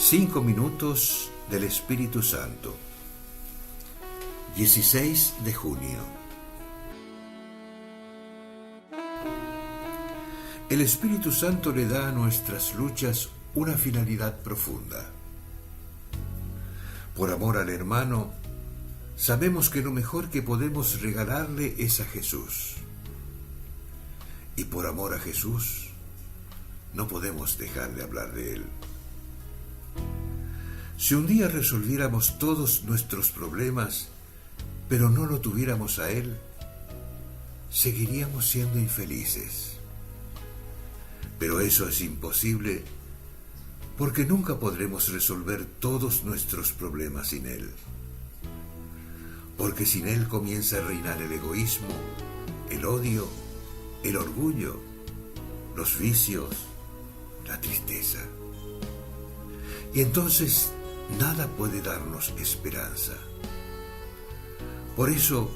5 minutos del Espíritu Santo. 16 de junio. El Espíritu Santo le da a nuestras luchas una finalidad profunda. Por amor al hermano, sabemos que lo mejor que podemos regalarle es a Jesús. Y por amor a Jesús, no podemos dejar de hablar de Él. Si un día resolviéramos todos nuestros problemas, pero no lo tuviéramos a Él, seguiríamos siendo infelices. Pero eso es imposible, porque nunca podremos resolver todos nuestros problemas sin Él. Porque sin Él comienza a reinar el egoísmo, el odio, el orgullo, los vicios, la tristeza. Y entonces nada puede darnos esperanza. Por eso,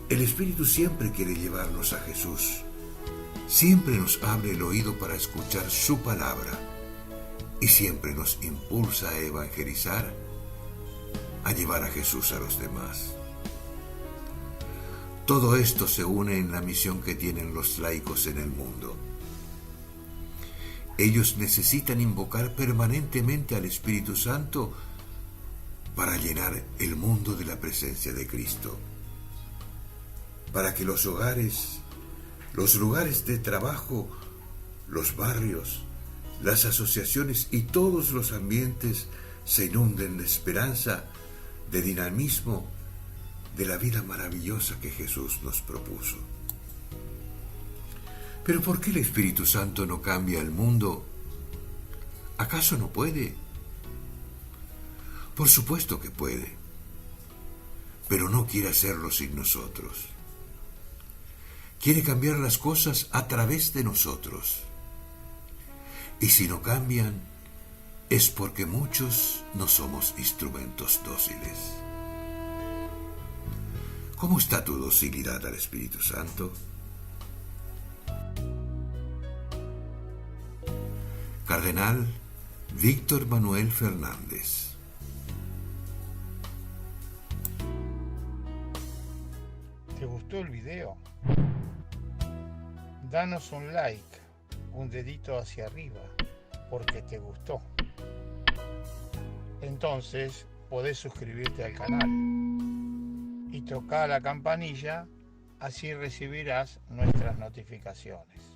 el Espíritu siempre quiere llevarnos a Jesús. Siempre nos abre el oído para escuchar su palabra y siempre nos impulsa a evangelizar, a llevar a Jesús a los demás. Todo esto se une en la misión que tienen los laicos en el mundo. Ellos necesitan invocar permanentemente al Espíritu Santo para llenar el mundo de la presencia de Cristo, para que los hogares, los lugares de trabajo, los barrios, las asociaciones y todos los ambientes se inunden de esperanza, de dinamismo, de la vida maravillosa que Jesús nos propuso. ¿Pero por qué el Espíritu Santo no cambia el mundo? ¿Acaso no puede? Por supuesto que puede, pero no quiere hacerlo sin nosotros. Quiere cambiar las cosas a través de nosotros. Y si no cambian, es porque muchos no somos instrumentos dóciles. ¿Cómo está tu docilidad al Espíritu Santo? Cardenal Víctor Manuel Fernández. ¿Te gustó el video? Danos un like, un dedito hacia arriba, porque te gustó. Entonces podés suscribirte al canal y tocar la campanilla, así recibirás nuestras notificaciones.